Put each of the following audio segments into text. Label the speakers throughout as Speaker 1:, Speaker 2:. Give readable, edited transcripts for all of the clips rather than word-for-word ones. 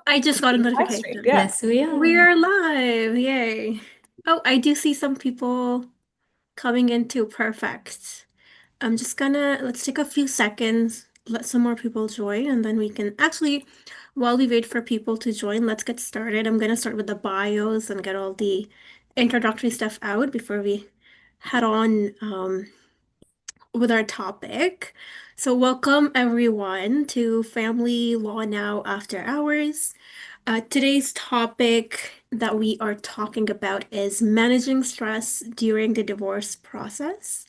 Speaker 1: I just got a
Speaker 2: Live stream,
Speaker 1: notification.
Speaker 2: yeah.
Speaker 3: Yes, we
Speaker 1: We
Speaker 3: are.
Speaker 1: are live. Yay. Oh, I do see some people coming into perfect. I'm just gonna let's take a few seconds, let some more people join, and then we can actually, while we wait for people to join, let's get started. I'm gonna start with the bios and get all the introductory stuff out before we head on with our topic. So, welcome everyone to Family Law Now After Hours. Today's topic that we are talking about is managing stress during the divorce process.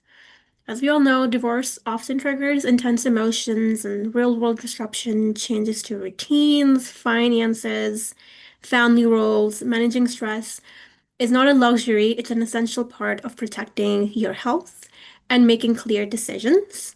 Speaker 1: As we all know, divorce often triggers intense emotions and real-world disruption, changes to routines, finances, family roles. Managing stress is not a luxury, it's an essential part of protecting your health and making clear decisions.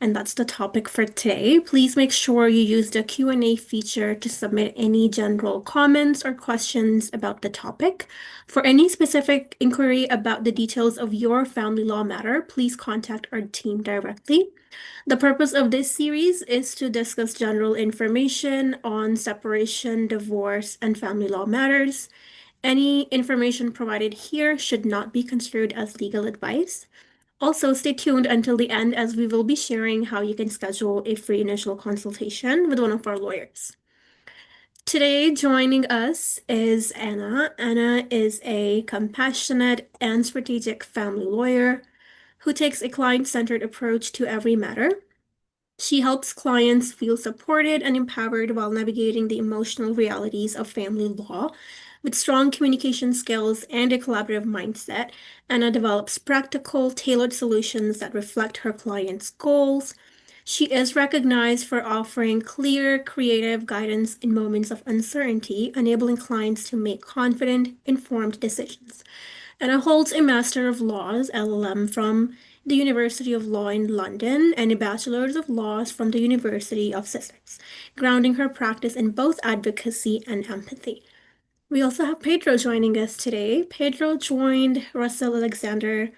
Speaker 1: And that's the topic for today. Please make sure you use the Q&A feature to submit any general comments or questions about the topic. For any specific inquiry about the details of your family law matter, please contact our team directly. The purpose of this series is to discuss general information on separation, divorce, and family law matters. Any information provided here should not be construed as legal advice. Also, stay tuned until the end as we will be sharing how you can schedule a free initial consultation with one of our lawyers. Today, joining us is Anna. Anna is a compassionate and strategic family lawyer who takes a client-centered approach to every matter. She helps clients feel supported and empowered while navigating the emotional realities of family law. With strong communication skills and a collaborative mindset, Anna develops practical, tailored solutions that reflect her clients' goals. She is recognized for offering clear, creative guidance in moments of uncertainty, enabling clients to make confident, informed decisions. Anna holds a Master of Laws (LLM) from the University of Law in London and a Bachelor's of Laws from the University of Sussex, grounding her practice in both advocacy and empathy. We also have Pedro joining us today. Pedro joined Russell Alexander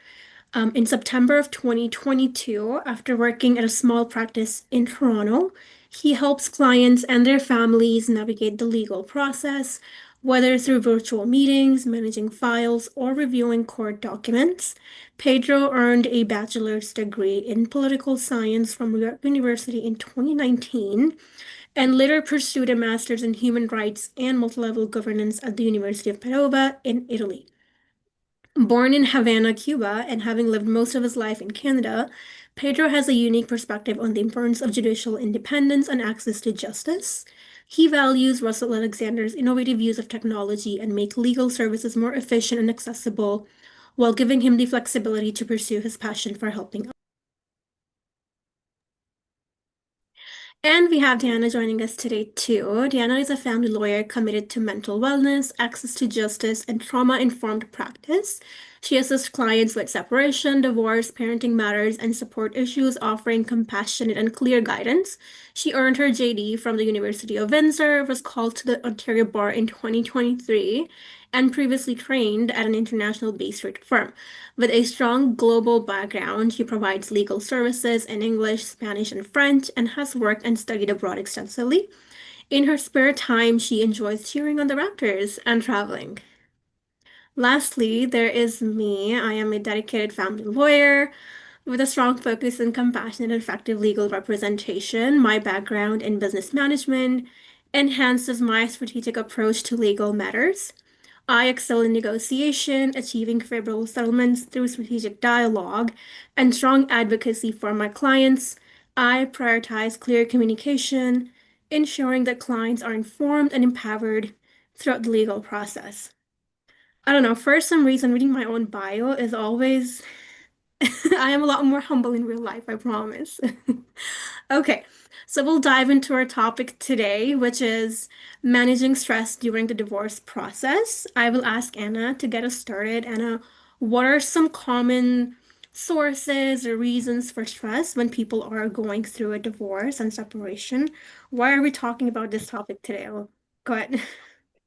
Speaker 1: in September of 2022 after working at a small practice in Toronto. He helps clients and their families navigate the legal process, whether through virtual meetings, managing files, or reviewing court documents. Pedro earned a bachelor's degree in political science from York University in 2019 and later pursued a master's in human rights and multilevel governance at the University of Padova in Italy. Born in Havana, Cuba, and having lived most of his life in Canada, Pedro has a unique perspective on the importance of judicial independence and access to justice. He values Russell Alexander's innovative use of technology and make legal services more efficient and accessible, while giving him the flexibility to pursue his passion for helping. And we have Diana joining us today too. Diana is a family lawyer committed to mental wellness, access to justice, and trauma-informed practice. She assists clients with separation, divorce, parenting matters, and support issues, offering compassionate and clear guidance. She earned her JD from the University of Windsor, was called to the Ontario Bar in 2023, and previously trained at an international-based search firm. With a strong global background, she provides legal services in English, Spanish, and French, and has worked and studied abroad extensively. In her spare time, she enjoys cheering on the Raptors and traveling. Lastly, there is me. I am a dedicated family lawyer with a strong focus on compassionate and effective legal representation. My background in business management enhances my strategic approach to legal matters. I excel in negotiation, achieving favorable settlements through strategic dialogue, and strong advocacy for my clients. I prioritize clear communication, ensuring that clients are informed and empowered throughout the legal process. I don't know, for some reason, reading my own bio is always, I am a lot more humble in real life, I promise. Okay, so we'll dive into our topic today, which is managing stress during the divorce process. I will ask Anna to get us started. Anna, what are some common sources or reasons for stress when people are going through a divorce and separation? Why are we talking about this topic today? Well, go ahead.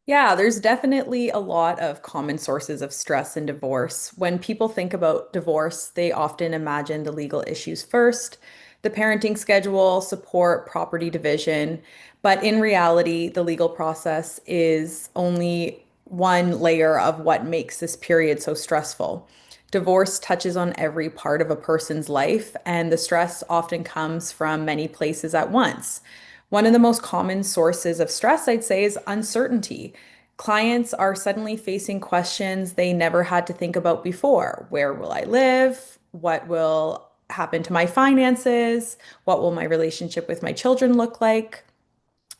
Speaker 2: Yeah, there's definitely a lot of common sources of stress and divorce. When people think about divorce, they often imagine the legal issues first. the parenting schedule, support, property division. But in reality, the legal process is only one layer of what makes this period so stressful. Divorce touches on every part of a person's life, and the stress often comes from many places at once. One of the most common sources of stress, I'd say, is uncertainty. Clients are suddenly facing questions they never had to think about before. Where will I live? What will happen to my finances? What will my relationship with my children look like?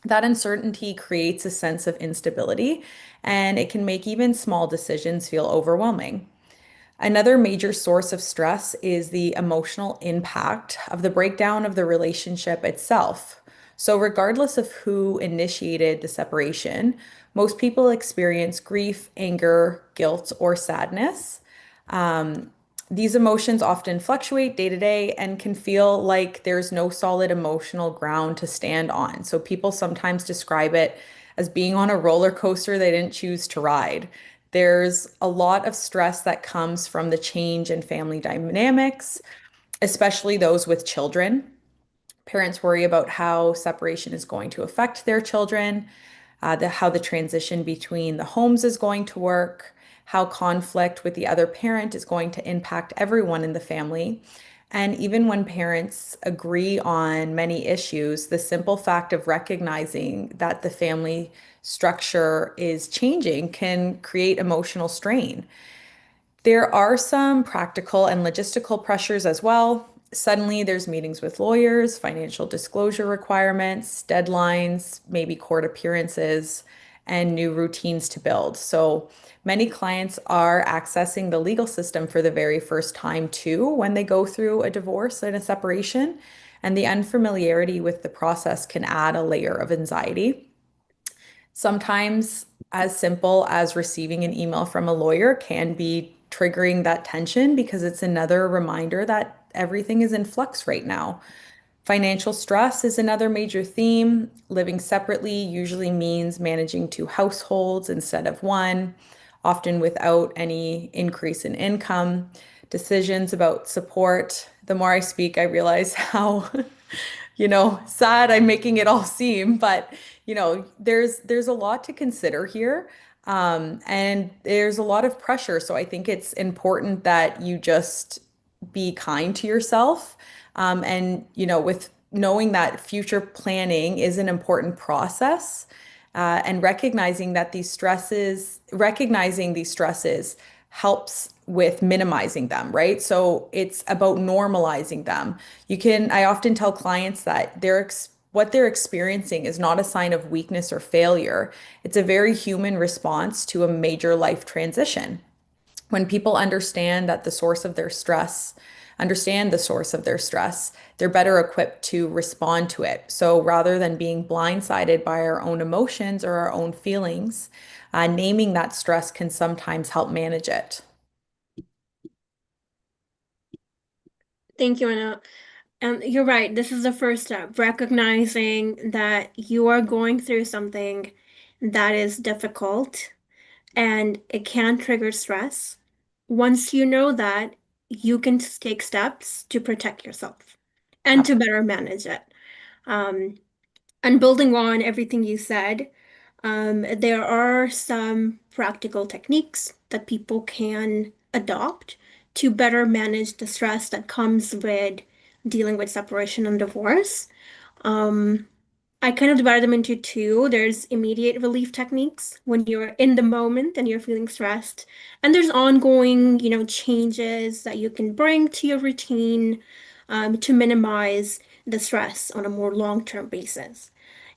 Speaker 2: That uncertainty creates a sense of instability, and it can make even small decisions feel overwhelming. Another major source of stress is the emotional impact of the breakdown of the relationship itself. So, regardless of who initiated the separation, most people experience grief, anger, guilt, or sadness. Um, these emotions often fluctuate day to day and can feel like there's no solid emotional ground to stand on. So, people sometimes describe it as being on a roller coaster they didn't choose to ride. There's a lot of stress that comes from the change in family dynamics, especially those with children. Parents worry about how separation is going to affect their children, how the transition between the homes is going to work, how conflict with the other parent is going to impact everyone in the family. And even when parents agree on many issues, the simple fact of recognizing that the family structure is changing can create emotional strain. There are some practical and logistical pressures as well. Suddenly, there's meetings with lawyers, financial disclosure requirements, deadlines, maybe court appearances, and new routines to build. So many clients are accessing the legal system for the very first time too when they go through a divorce and a separation. And the unfamiliarity with the process can add a layer of anxiety. Sometimes, as simple as receiving an email from a lawyer can be triggering that tension because it's another reminder that everything is in flux right now. Financial stress is another major theme. Living separately usually means managing two households instead of one, often without any increase in income. Decisions about support. The more I speak, I realize how sad I'm making it all seem, but there's a lot to consider here. And there's a lot of pressure. So I think it's important that you just be kind to yourself. And with knowing that future planning is an important process, and recognizing these stresses helps with minimizing them, right? So it's about normalizing them. I often tell clients that what they're experiencing is not a sign of weakness or failure. It's a very human response to a major life transition. When people understand the source of their stress, they're better equipped to respond to it. So rather than being blindsided by our own emotions or our own feelings, naming that stress can sometimes help manage it.
Speaker 1: Thank you, Anna. You're right. This is the first step, recognizing that you are going through something that is difficult and it can trigger stress. Once you know that, you can take steps to protect yourself and to better manage it. Um, and building on everything you said, there are some practical techniques that people can adopt to better manage the stress that comes with dealing with separation and divorce. Um, I kind of divide them into two. There's immediate relief techniques when you're in the moment and you're feeling stressed, and there's ongoing, changes that you can bring to your routine, to minimize the stress on a more long-term basis.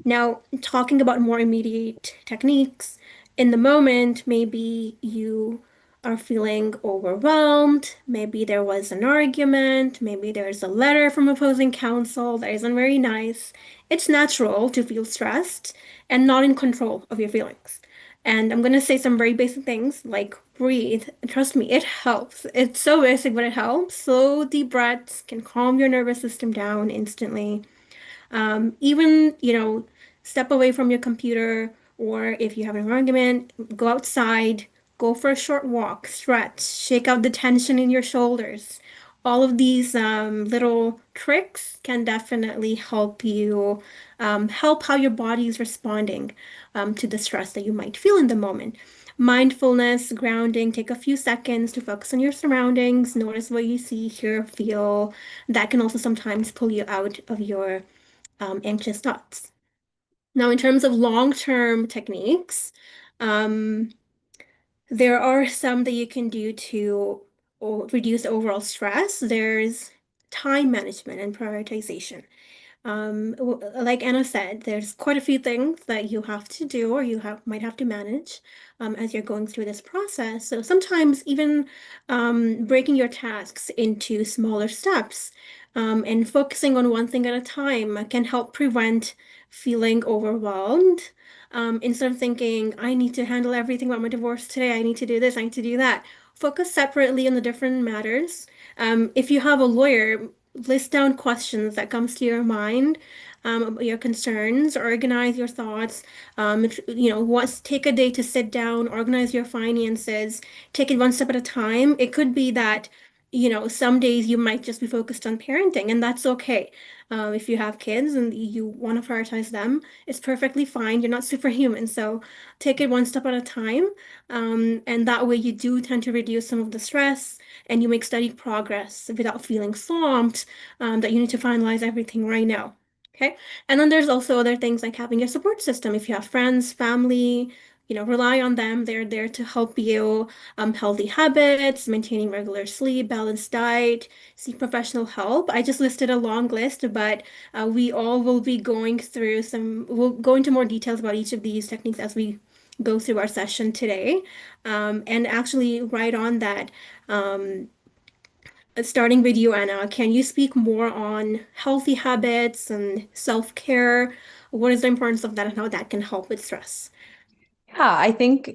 Speaker 1: Now, talking about more immediate techniques, in the moment, maybe you are feeling overwhelmed. Maybe there was an argument. Maybe there's a letter from opposing counsel that isn't very nice. It's natural to feel stressed and not in control of your feelings. And I'm going to say some very basic things like breathe. Trust me, it helps. It's so basic, but it helps. Slow, deep breaths can calm your nervous system down instantly. Even, step away from your computer, or if you have an argument, go outside, go for a short walk, stretch, shake out the tension in your shoulders. all of these little tricks can definitely help you help how your body is responding to the stress that you might feel in the moment. Mindfulness, grounding, take a few seconds to focus on your surroundings, notice what you see, hear, feel. That can also sometimes pull you out of your anxious thoughts. Now, in terms of long-term techniques, um, there are some that you can do to reduce overall stress. There's time management and prioritization. Like Anna said, there's quite a few things that you have to do or might have to manage as you're going through this process. So sometimes even breaking your tasks into smaller steps and focusing on one thing at a time can help prevent feeling overwhelmed. Instead of thinking, I need to handle everything about my divorce today, I need to do this, I need to do that. Focus separately on the different matters. If you have a lawyer, list down questions that comes to your mind, about your concerns, organize your thoughts. Take a day to sit down, organize your finances, take it one step at a time. It could be that, some days you might just be focused on parenting, and that's okay. If you have kids and you want to prioritize them, it's perfectly fine. You're not superhuman, so take it one step at a time. And that way you do tend to reduce some of the stress and you make steady progress without feeling swamped that you need to finalize everything right now. Okay. And then there's also other things like having a support system. If you have friends, family, rely on them. They're there to help you healthy habits, maintaining regular sleep, balanced diet, seek professional help. I just listed a long list, but we all will be we'll go into more details about each of these techniques as we go through our session today. And actually, right on that, um, starting with you, Anna, can you speak more on healthy habits and self-care? What is the importance of that and how that can help with stress?
Speaker 2: Yeah, I think,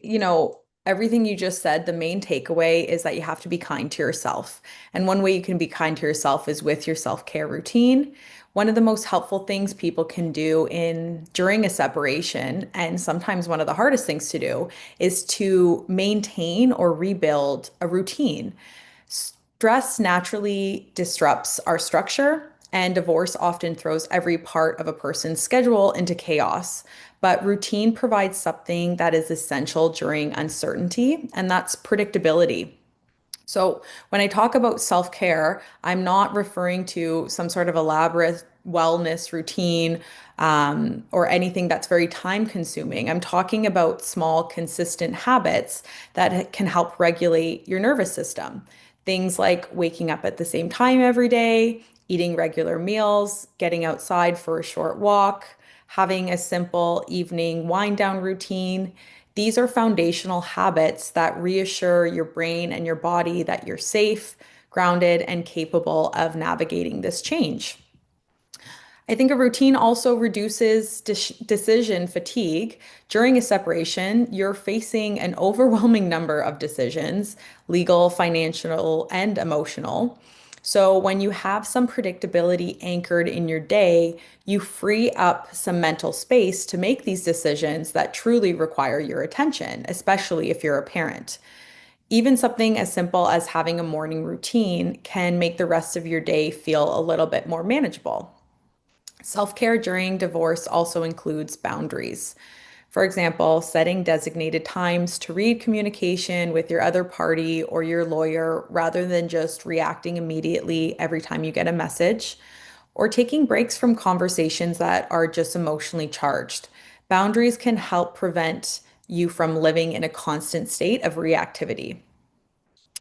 Speaker 2: everything you just said, the main takeaway is that you have to be kind to yourself. And one way you can be kind to yourself is with your self-care routine. One of the most helpful things people can do in during a separation, and sometimes one of the hardest things to do, is to maintain or rebuild a routine. Stress naturally disrupts our structure, and divorce often throws every part of a person's schedule into chaos. But routine provides something that is essential during uncertainty, and that's predictability. So, when I talk about self care, I'm not referring to some sort of elaborate wellness routine or anything that's very time consuming. I'm talking about small, consistent habits that can help regulate your nervous system. Things like waking up at the same time every day, eating regular meals, getting outside for a short walk, having a simple evening wind down routine. These are foundational habits that reassure your brain and your body that you're safe, grounded, and capable of navigating this change. I think a routine also reduces decision fatigue. During a separation, you're facing an overwhelming number of decisions, legal, financial, and emotional. So, when you have some predictability anchored in your day, you free up some mental space to make these decisions that truly require your attention, especially if you're a parent. Even something as simple as having a morning routine can make the rest of your day feel a little bit more manageable. Self care during divorce also includes boundaries. For example, setting designated times to read communication with your other party or your lawyer rather than just reacting immediately every time you get a message, or taking breaks from conversations that are just emotionally charged. Boundaries can help prevent you from living in a constant state of reactivity.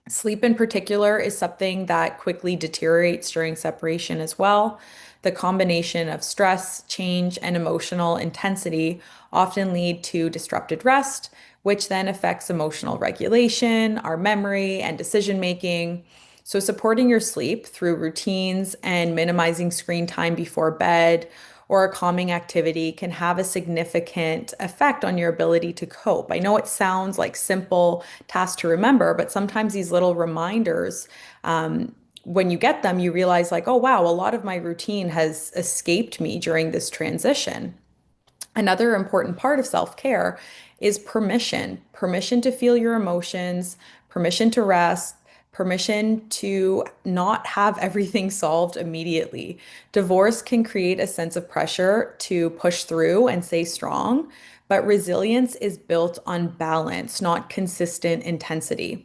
Speaker 2: Sleep, in particular, is something that quickly deteriorates during separation as well. The combination of stress, change, and emotional intensity often lead to disrupted rest, which then affects emotional regulation, our memory, and decision making. So, supporting your sleep through routines and minimizing screen time before bed or a calming activity can have a significant effect on your ability to cope. I know it sounds like simple tasks to remember, but sometimes these little reminders, when you get them, you realize, like, oh, wow, a lot of my routine has escaped me during this transition. Another important part of self care is permission to feel your emotions, permission to rest, permission to not have everything solved immediately. Divorce can create a sense of pressure to push through and stay strong, but resilience is built on balance, not consistent intensity.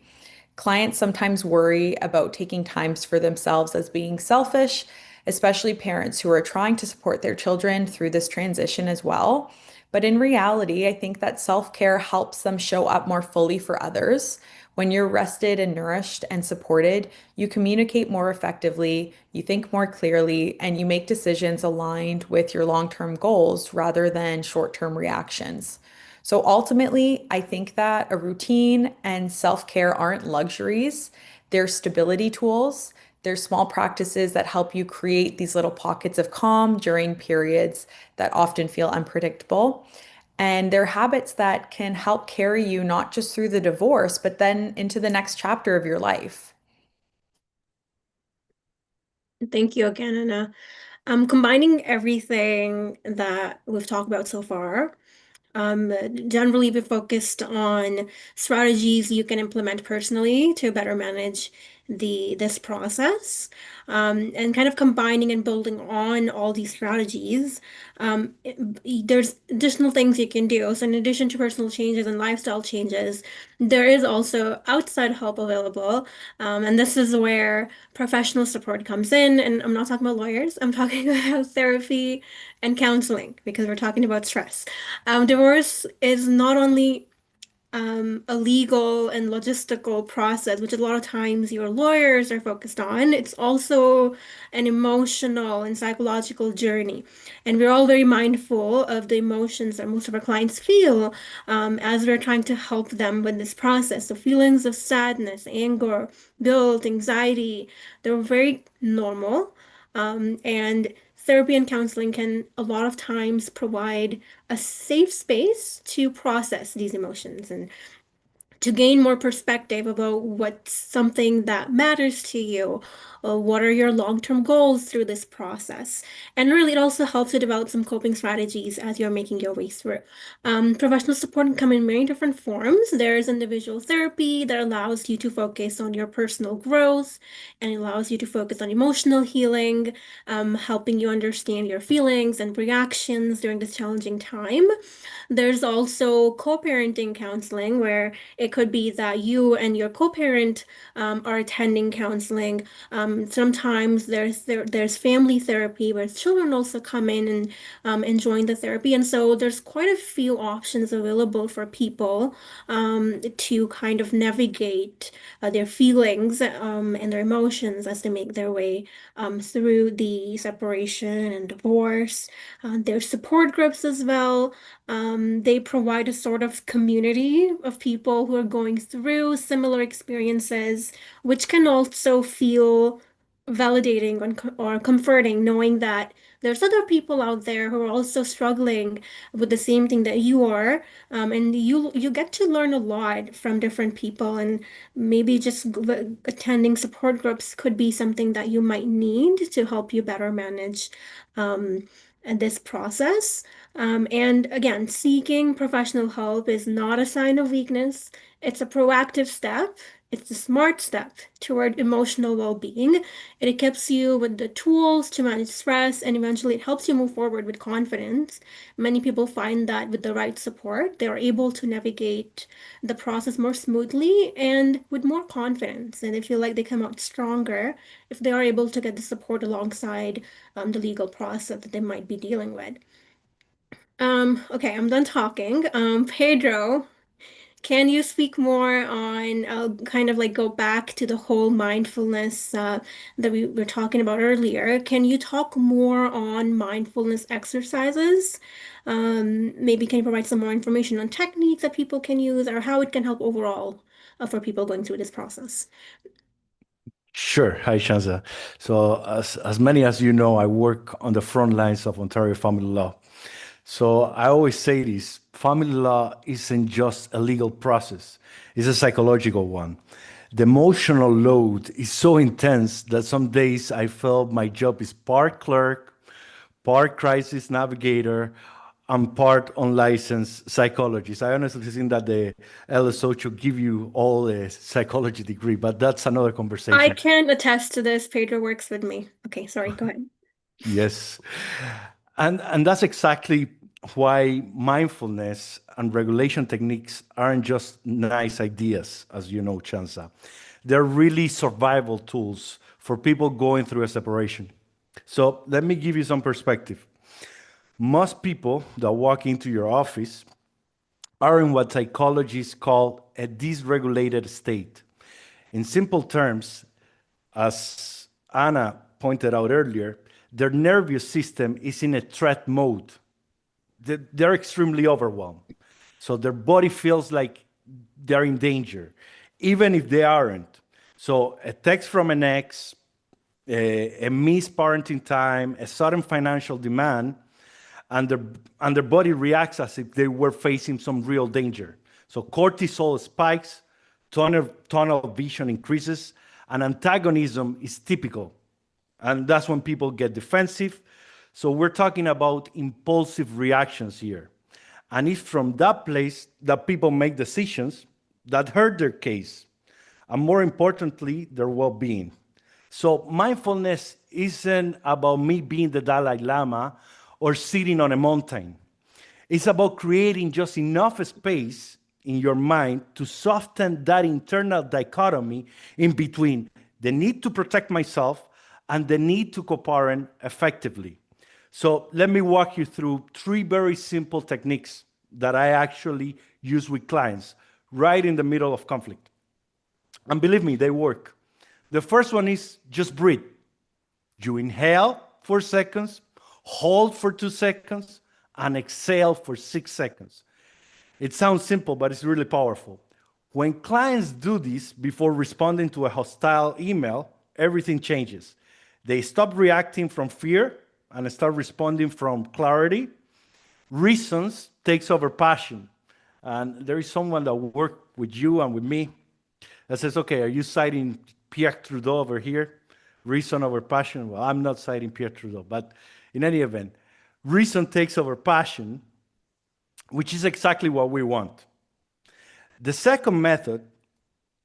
Speaker 2: Clients sometimes worry about taking times for themselves as being selfish, especially parents who are trying to support their children through this transition as well. But in reality, I think that self-care helps them show up more fully for others. When you're rested and nourished and supported, you communicate more effectively, you think more clearly, and you make decisions aligned with your long-term goals rather than short-term reactions. So ultimately, I think that a routine and self-care aren't luxuries, they're stability tools. They're small practices that help you create these little pockets of calm during periods that often feel unpredictable. And they're habits that can help carry you not just through the divorce, but then into the next chapter of your life.
Speaker 1: Thank you again, Anna. Combining everything that we've talked about so far. Um, Generally, we focused on strategies you can implement personally to better manage this process, and kind of combining and building on all these strategies. There's additional things you can do. So, in addition to personal changes and lifestyle changes, there is also outside help available, and this is where professional support comes in. And I'm not talking about lawyers. I'm talking about therapy and counseling because we're talking about stress. Divorce is not only a legal and logistical process, which a lot of times your lawyers are focused on. It's also an emotional and psychological journey. And we're all very mindful of the emotions that most of our clients feel as we're trying to help them with this process. So feelings of sadness, anger, guilt, anxiety, they're very normal. And therapy and counseling can a lot of times provide a safe space to process these emotions and to gain more perspective about what's something that matters to you, or what are your long-term goals through this process. And really, it also helps to develop some coping strategies as you're making your way through. Professional support can come in many different forms. There's individual therapy that allows you to focus on your personal growth and allows you to focus on emotional healing, helping you understand your feelings and reactions during this challenging time. There's also co-parenting counseling where it could be that you and your co-parent are attending counseling. Sometimes there's family therapy where children also come in and join the therapy. And so there's quite a few options available for people to kind of navigate their feelings and their emotions as they make their way through the separation and divorce. There's support groups as well. They provide a sort of community of people who are going through similar experiences, which can also feel validating or comforting, knowing that there's other people out there who are also struggling with the same thing that you are, and you get to learn a lot from different people, and maybe just attending support groups could be something that you might need to help you better manage um, this process. And again, seeking professional help is not a sign of weakness. It's a proactive step. It's a smart step toward emotional well-being. It equips you with the tools to manage stress, and eventually it helps you move forward with confidence. Many people find that with the right support, they are able to navigate the process more smoothly and with more confidence. And they feel like they come out stronger if they are able to get the support alongside the legal process that they might be dealing with. Okay, I'm done talking. Pedro, can you speak more on kind of like go back to the whole mindfulness that we were talking about earlier? Can you talk more on mindfulness exercises? Maybe can you provide some more information on techniques that people can use or how it can help overall for people going through this process?
Speaker 3: Sure. Hi, Shanza. So, as many as you know, I work on the front lines of Ontario family law. So, I always say this: family law isn't just a legal process; it's a psychological one. The emotional load is so intense that some days I felt my job is part clerk, part crisis navigator, I'm part unlicensed psychologist. I honestly think that the LSO should give you all a psychology degree, but that's another
Speaker 1: I
Speaker 3: conversation.
Speaker 1: can attest to this. Pedro works with me. Okay, sorry, go ahead.
Speaker 3: Yes. And that's exactly why mindfulness and regulation techniques aren't just nice ideas, as you know, Chansa. They're really survival tools for people going through a separation. So let me give you some perspective. Most people that walk into your office are in what psychologists call a dysregulated state. In simple terms, as Anna pointed out earlier, their nervous system is in a threat mode. They're extremely overwhelmed. So their body feels like they're in danger, even if they aren't. So a text from an ex, a missed parenting time, a sudden financial demand, and their body reacts as if they were facing some real danger. So cortisol spikes, tunnel vision increases, and antagonism is typical. And that's when people get defensive. So we're talking about impulsive reactions here. And it's from that place that people make decisions that hurt their case, and more importantly, their well being. So mindfulness isn't about me being the Dalai Lama or sitting on a mountain. It's about creating just enough space in your mind to soften that internal dichotomy in between the need to protect myself and the need to co-parent effectively. So let me walk you through three very simple techniques that I actually use with clients right in the middle of conflict. And believe me, they work. The first one is just breathe. You inhale for seconds, hold for 2 seconds, and exhale for 6 seconds. It sounds simple, but it's really powerful. When clients do this before responding to a hostile email, everything changes. They stop reacting from fear and start responding from clarity. Reasons takes over passion. And there is someone that worked with you and with me that says, okay, are you citing Pierre Trudeau over here? Reason over passion? Well, I'm not citing Pierre Trudeau, but in any event, reason takes over passion, which is exactly what we want. The second method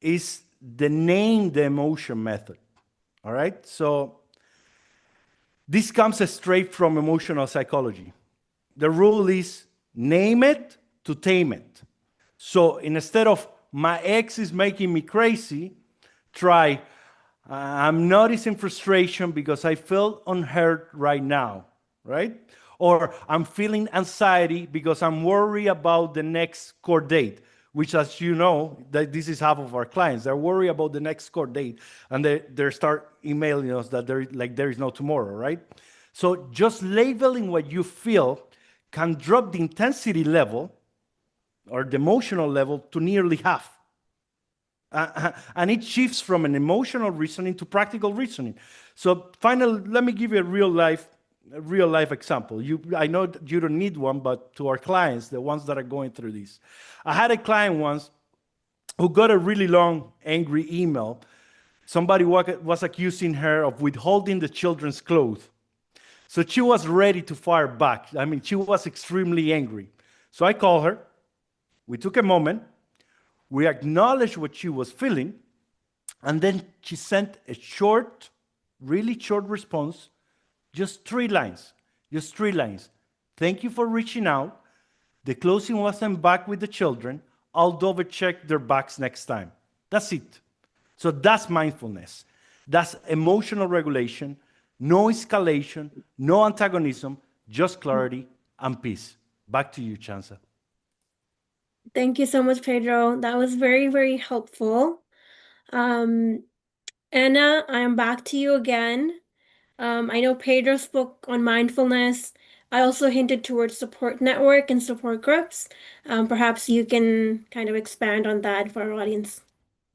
Speaker 3: is the name the emotion method. All right? So this comes straight from emotional psychology. The rule is name it to tame it. So instead of my ex is making me crazy, try I'm noticing frustration because I feel unheard right now, right? Or I'm feeling anxiety because I'm worried about the next court date, which, as you know, that this is half of our clients. They're worried about the next court date, and they start emailing us that there is no tomorrow, right? So just labeling what you feel can drop the intensity level or the emotional level to nearly half. And it shifts from an emotional reasoning to practical reasoning. So finally, let me give you a real life example. I know that you don't need one, but to our clients, the ones that are going through this, I had a client once who got a really long, angry email. Somebody was accusing her of withholding the children's clothes. So she was ready to fire back. I mean, she was extremely angry. So I called her. We took a moment. We acknowledged what she was feeling, and then she sent a short, really short response, just 3 lines. Just 3 lines. Thank you for reaching out. The closing wasn't back with the children. I'll double check their backs next time. That's it. So that's mindfulness. That's emotional regulation, no escalation, no antagonism, just clarity and peace. Back to you, Chansa.
Speaker 1: Thank you so much, Pedro. That was very, very helpful. Um, Anna, I am back to you again. I know Pedro spoke on mindfulness. I also hinted towards support network and support groups. Perhaps you can kind of expand on that for our audience.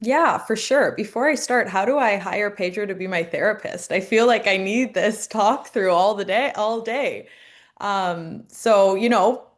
Speaker 2: Yeah, for sure. Before I start, how do I hire Pedro to be my therapist? I feel like I need this talk through all day.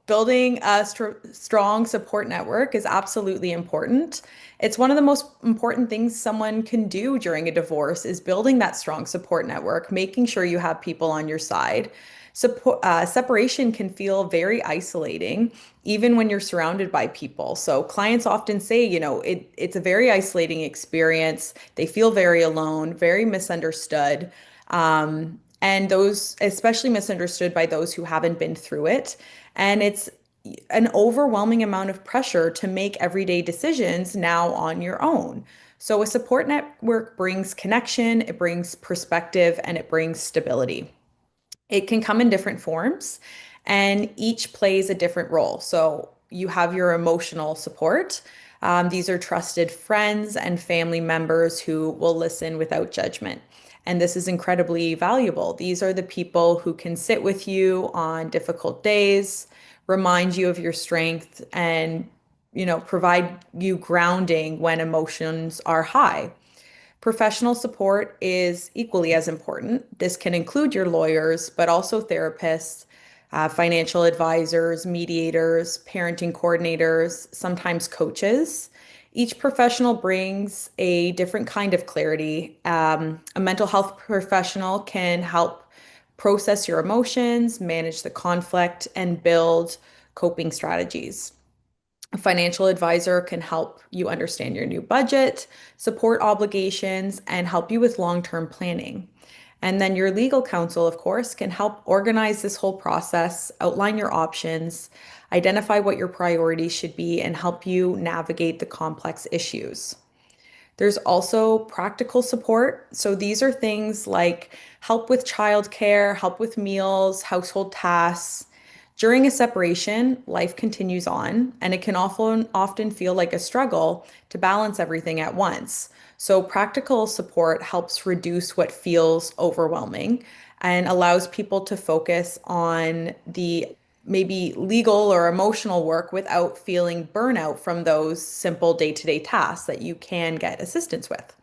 Speaker 2: Building a strong support network is absolutely important. It's one of the most important things someone can do during a divorce is building that strong support network, making sure you have people on your side. Separation can feel very isolating, even when you're surrounded by people. So clients often say, it's a very isolating experience. They feel very alone, very misunderstood. And those, especially misunderstood by those who haven't been through it. And it's an overwhelming amount of pressure to make everyday decisions now on your own. So a support network brings connection, it brings perspective, and it brings stability. It can come in different forms, and each plays a different role. So you have your emotional support. These are trusted friends and family members who will listen without judgment. And this is incredibly valuable. These are the people who can sit with you on difficult days, remind you of your strength, and provide you grounding when emotions are high. Professional support is equally as important. This can include your lawyers, but also therapists, financial advisors, mediators, parenting coordinators, sometimes coaches. Each professional brings a different kind of clarity. A mental health professional can help process your emotions, manage the conflict, and build coping strategies. A financial advisor can help you understand your new budget, support obligations, and help you with long-term planning. And then your legal counsel, of course, can help organize this whole process, outline your options, identify what your priorities should be, and help you navigate the complex issues. There's also practical support. So these are things like help with childcare, help with meals, household tasks. During a separation, life continues on, and it can often feel like a struggle to balance everything at once. So practical support helps reduce what feels overwhelming and allows people to focus on the maybe legal or emotional work without feeling burnout from those simple day-to-day tasks that you can get assistance with.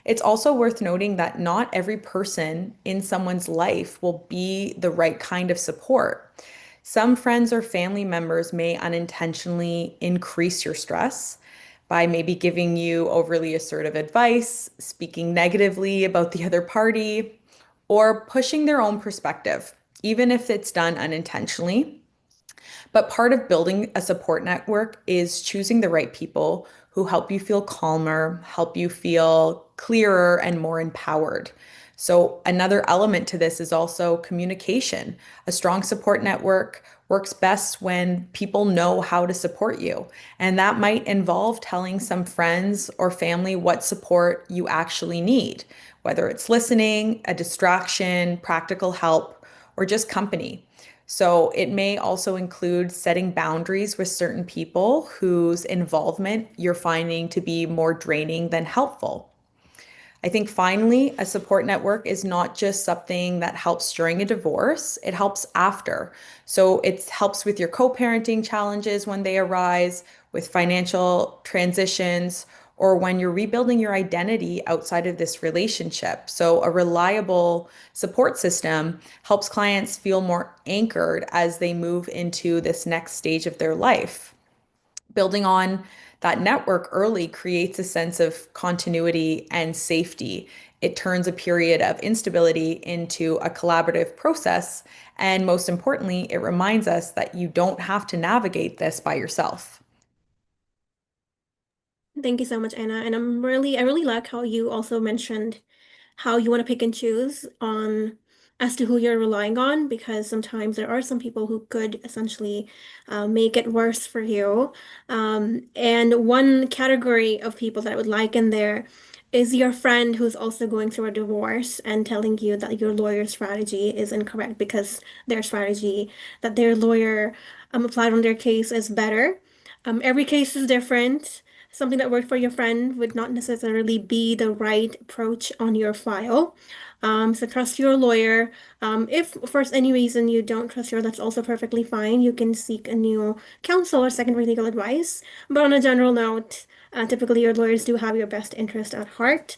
Speaker 2: It's also worth noting that not every person in someone's life will be the right kind of support. Some friends or family members may unintentionally increase your stress by maybe giving you overly assertive advice, speaking negatively about the other party, or pushing their own perspective, even if it's done unintentionally. But part of building a support network is choosing the right people who help you feel calmer, help you feel clearer and more empowered. So, another element to this is also communication. A strong support network works best when people know how to support you. And that might involve telling some friends or family what support you actually need, whether it's listening, a distraction, practical help, or just company. So it may also include setting boundaries with certain people whose involvement you're finding to be more draining than helpful. I think finally, a support network is not just something that helps during a divorce, it helps after. So it helps with your co-parenting challenges when they arise, with financial transitions, or when you're rebuilding your identity outside of this relationship. So a reliable support system helps clients feel more anchored as they move into this next stage of their life. Building on that network early creates a sense of continuity and safety. It turns a period of instability into a collaborative process. And most importantly, it reminds us that you don't have to navigate this by yourself.
Speaker 1: Thank you so much, Anna. And I really like how you also mentioned how you want to pick and choose on as to who you're relying on, because sometimes there are some people who could essentially make it worse for you. And one category of people that I would like in there is your friend who's also going through a divorce and telling you that your lawyer's strategy is incorrect because their strategy that their lawyer applied on their case is better. Every case is different. Something that worked for your friend would not necessarily be the right approach on your file. So trust your lawyer. If for any reason you don't trust your, that's also perfectly fine. You can seek a new counsel or secondary legal advice. But on a general note, typically your lawyers do have your best interest at heart.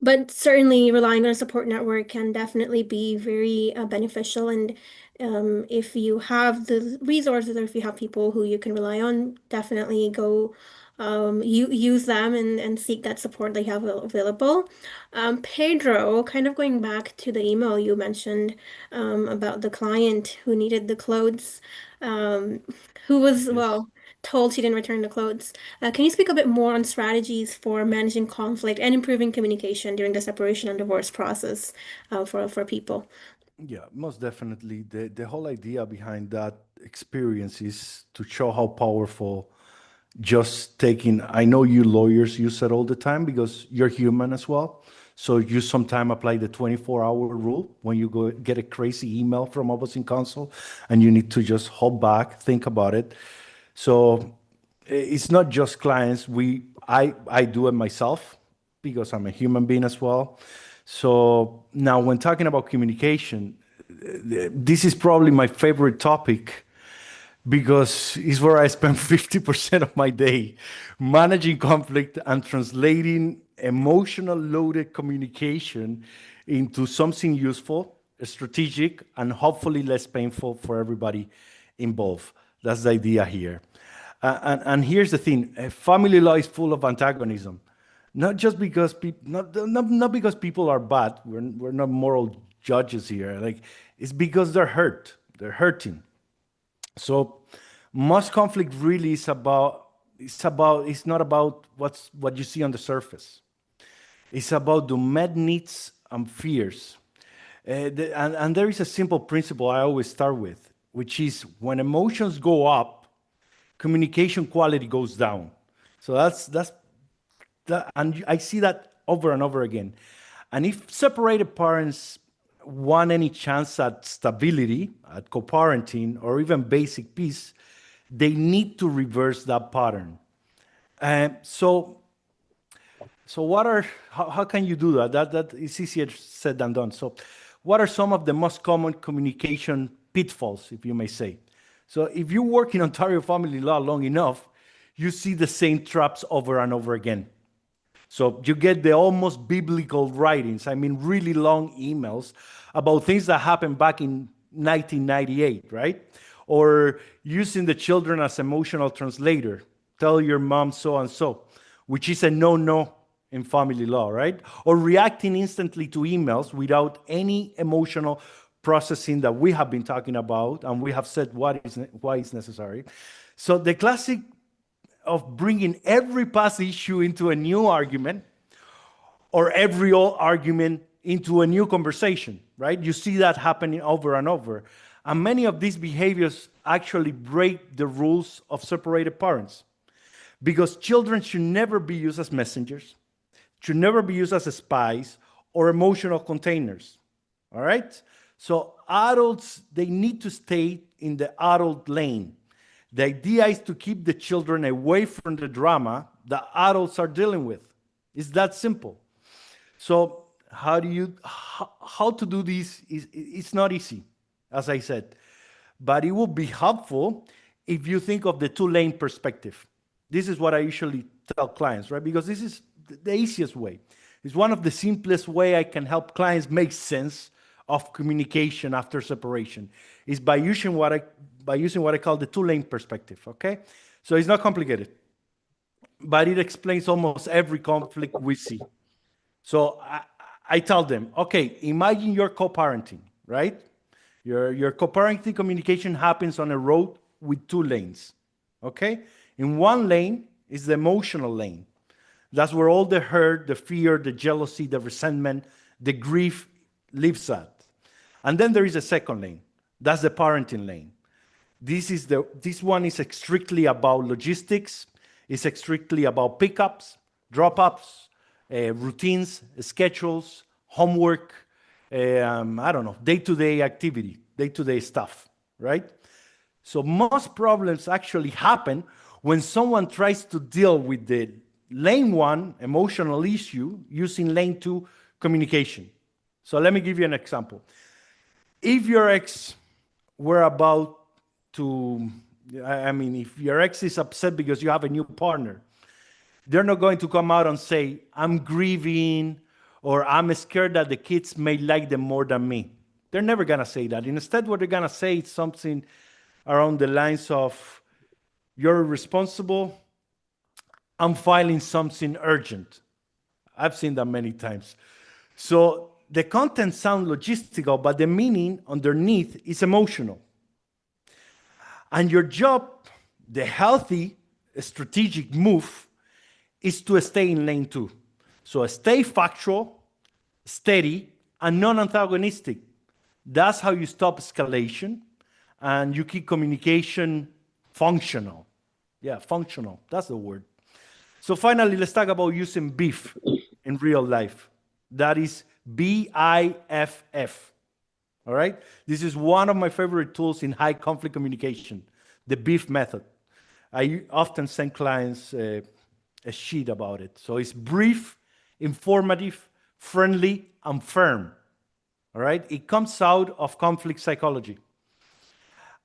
Speaker 1: But certainly relying on a support network can definitely be very beneficial. And if you have the resources or if you have people who you can rely on, definitely go use them and seek that support they have available. Pedro, kind of going back to the email you mentioned about the client who needed the clothes, um, who was,
Speaker 3: Yes.
Speaker 1: well, told she didn't return the clothes. Can you speak a bit more on strategies for managing conflict and improving communication during the separation and divorce process for people?
Speaker 3: Yeah, most definitely. The whole idea behind that experience is to show how powerful just taking, I know you lawyers use it all the time because you're human as well. So you sometimes apply the 24-hour rule when you go get a crazy email from opposing counsel and you need to just hold back, think about it. So it's not just clients. I do it myself because I'm a human being as well. So now when talking about communication, this is probably my favorite topic because it's where I spend 50% of my day managing conflict and translating emotional loaded communication into something useful, strategic, and hopefully less painful for everybody involved. That's the idea here. And here's the thing, family law is full of antagonism. Not just because people, not because people are bad. We're not moral judges here. Like, it's because they're hurt. They're hurting. So most conflict really is about it's not about what you see on the surface. It's about the met needs and fears. And there is a simple principle I always start with, which is when emotions go up, communication quality goes down. So that's that, and I see that over and over again. And if separated parents want any chance at stability, at co-parenting, or even basic peace, they need to reverse that pattern. So what are how can you do that? That is easier said than done. So, what are some of the most common communication pitfalls, if you may say? So, if you work in Ontario family law long enough, you see the same traps over and over again. So you get the almost biblical writings, I mean, really long emails about things that happened back in 1998, right? Or using the children as emotional translator. Tell your mom so and so, which is a no no in family law, right? Or reacting instantly to emails without any emotional processing that we have been talking about and we have said why is necessary. So the classic of bringing every past issue into a new argument or every old argument into a new conversation, right? You see that happening over and over. And many of these behaviors actually break the rules of separated parents because children should never be used as messengers, should never be used as spies or emotional containers. All right? So adults, they need to stay in the adult lane. The idea is to keep the children away from the drama that adults are dealing with. It's that simple. So how to do this is it's not easy, as I said, but it will be helpful if you think of the two-lane perspective. This is what I usually tell clients, right? Because this is the easiest way. It's one of the simplest way I can help clients make sense of communication after separation. Is by using what I call the two-lane perspective. Okay, so it's not complicated, but it explains almost every conflict we see. So I tell them, okay, imagine you're co-parenting, right? Your co-parenting communication happens on a road with two lanes, okay? In one lane is the emotional lane. That's where all the hurt, the fear, the jealousy, the resentment, the grief lives at. And then there is a second lane. That's the parenting lane. This one is strictly about logistics. It's strictly about pickups, drop-ups, routines, schedules, homework. I don't know, day-to-day activity, day-to-day stuff, right? So most problems actually happen when someone tries to deal with the lane one emotional issue using lane two communication. So let me give you an example. If your ex were about to, I mean, if your ex is upset because you have a new partner, they're not going to come out and say, I'm grieving or I'm scared that the kids may like them more than me. They're never going to say that. Instead, what they're going to say is something around the lines of, you're irresponsible, I'm filing something urgent. I've seen that many times. So the content sounds logistical, but the meaning underneath is emotional. And your job, the healthy strategic move, is to stay in lane two. So stay factual, steady, and non antagonistic. That's how you stop escalation and you keep communication functional. Yeah, functional. That's the word. So finally, let's talk about using beef in real life. That is BIFF. All right. This is one of my favorite tools in high conflict communication, the beef method. I often send clients a sheet about it. So it's brief, informative, friendly, and firm. All right. It comes out of conflict psychology.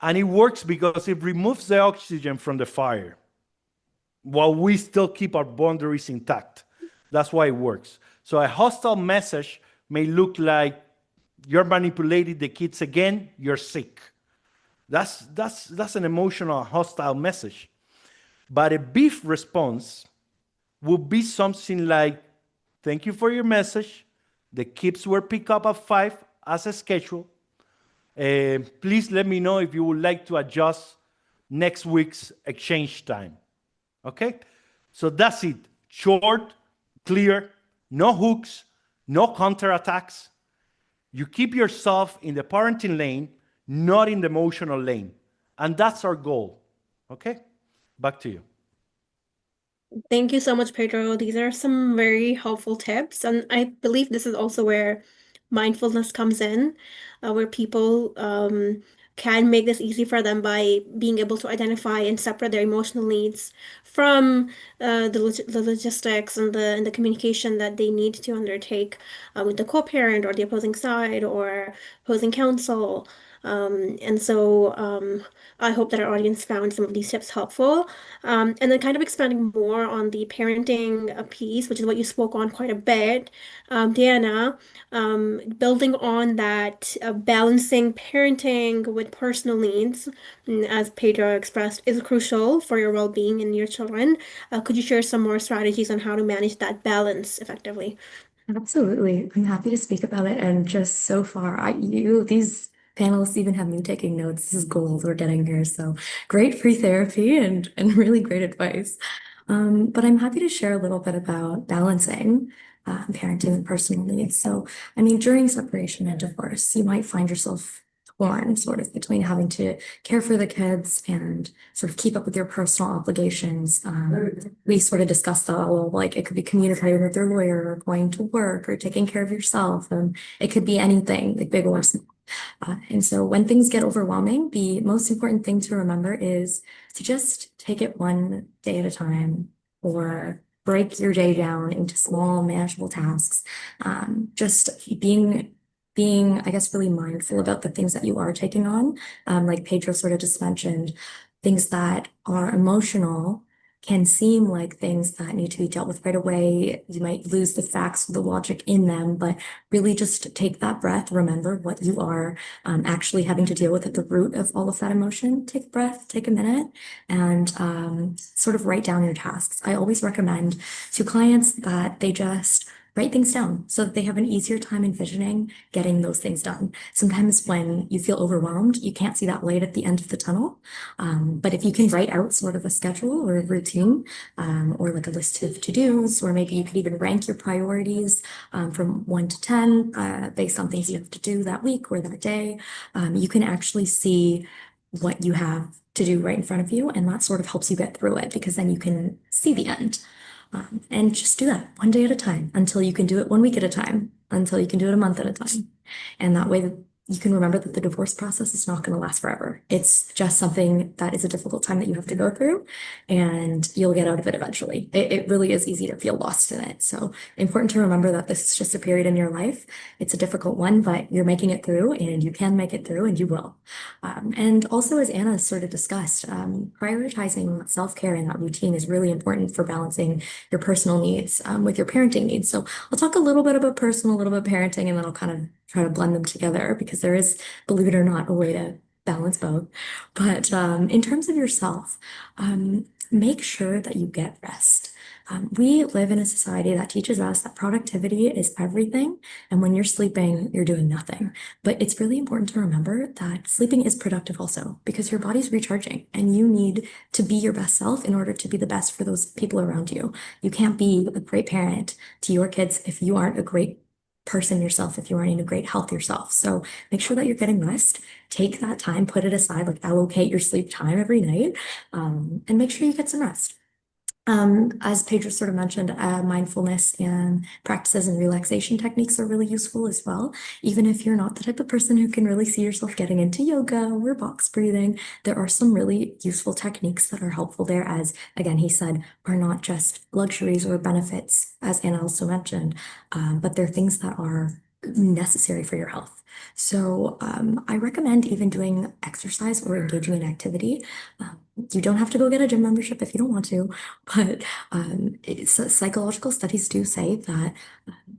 Speaker 3: And it works because it removes the oxygen from the fire while we still keep our boundaries intact. That's why it works. So a hostile message may look like you're manipulating the kids again, you're sick. That's an emotional hostile message. But a beef response would be something like, thank you for your message. The kids were picked up at 5 as a schedule. Please let me know if you would like to adjust next week's exchange time. Okay? So that's it. Short, clear, no hooks, no counterattacks. You keep yourself in the parenting lane, not in the emotional lane. And that's our goal. Okay? Back to you.
Speaker 1: Thank you so much, Pedro. These are some very helpful tips. And I believe this is also where mindfulness comes in, where people can make this easy for them by being able to identify and separate their emotional needs from the logistics and the communication that they need to undertake with the co-parent or the opposing side or opposing counsel. I hope that our audience found some of these tips helpful. And then kind of expanding more on the parenting piece, which is what you spoke on quite a bit, Diana, building on that, balancing parenting with personal needs, as Pedro expressed, is crucial for your well-being and your children. Could you share some more strategies on how to manage that balance effectively?
Speaker 4: Absolutely. I'm happy to speak about it. And just so far, these panelists even have me taking notes. This is gold we're getting here. So great free therapy and really great advice. But I'm happy to share a little bit about balancing parenting and personal needs. So, I mean, during separation and divorce, you might find yourself torn sort of between having to care for the kids and sort of keep up with your personal obligations. We sort of discussed that all, like it could be communicating with your lawyer or going to work or taking care of yourself. And it could be anything, like big or small. And so when things get overwhelming, the most important thing to remember is to just take it one day at a time or break your day down into small, manageable tasks. Just being, I guess, really mindful about the things that you are taking on. Like Pedro sort of just mentioned, things that are emotional can seem like things that need to be dealt with right away. You might lose the facts, the logic in them, but really just take that breath, remember what you are actually having to deal with at the root of all of that emotion. Take a breath, take a minute, and sort of write down your tasks. I always recommend to clients that they just write things down so that they have an easier time envisioning getting those things done. Sometimes when you feel overwhelmed, you can't see that light at the end of the tunnel. But if you can write out sort of a schedule or a routine, or like a list of to-dos, or maybe you could even rank your priorities from 1 to 10 based on things you have to do that week or that day, you can actually see what you have to do right in front of you. And that sort of helps you get through it because then you can see the end. And just do that one day at a time until you can do it 1 week at a time, until you can do it a month at a time. And that way you can remember that the divorce process is not going to last forever. It's just something that is a difficult time that you have to go through, and you'll get out of it eventually. It really is easy to feel lost in it. So important to remember that this is just a period in your life. It's a difficult one, but you're making it through and you can make it through and you will. And also, as Anna sort of discussed, prioritizing self-care and that routine is really important for balancing your personal needs with your parenting needs. So I'll talk a little bit about personal, a little bit parenting, and then I'll kind of try to blend them together because there is, believe it or not, a way to balance both. But in terms of yourself, make sure that you get rest. We live in a society that teaches us that productivity is everything, and when you're sleeping, you're doing nothing. But it's really important to remember that sleeping is productive also because your body's recharging and you need to be your best self in order to be the best for those people around you. You can't be a great parent to your kids if you aren't a great person yourself, if you aren't in a great health yourself. So make sure that you're getting rest. Take that time, put it aside, like allocate your sleep time every night, and make sure you get some rest. As Pedro sort of mentioned, mindfulness and practices and relaxation techniques are really useful as well. Even if you're not the type of person who can really see yourself getting into yoga or box breathing, there are some really useful techniques that are helpful there, as again, he said, are not just luxuries or benefits, as Anna also mentioned, but they're things that are necessary for your health. So I recommend even doing exercise or engaging in activity. You don't have to go get a gym membership if you don't want to, but psychological studies do say that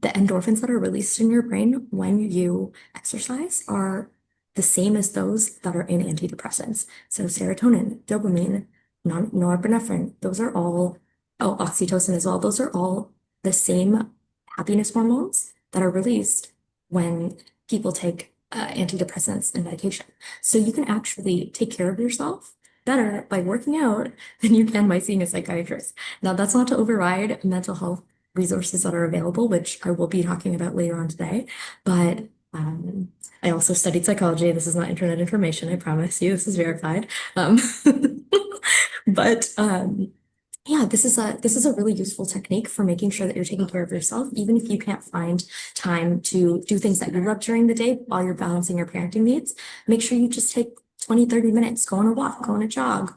Speaker 4: the endorphins that are released in your brain when you exercise are the same as those that are in antidepressants. So serotonin, dopamine, norepinephrine, those are all, oh, oxytocin as well. Those are all the same happiness hormones that are released when people take antidepressants and medication. So you can actually take care of yourself better by working out than you can by seeing a psychiatrist. Now, that's not to override mental health resources that are available, which I will be talking about later on today. But I also studied psychology. This is not internet information, I promise you. This is verified. Um, but yeah, this is a really useful technique for making sure that you're taking care of yourself, even if you can't find time to do things that you love during the day while you're balancing your parenting needs. Make sure you just take 20, 30 minutes, go on a walk, go on a jog,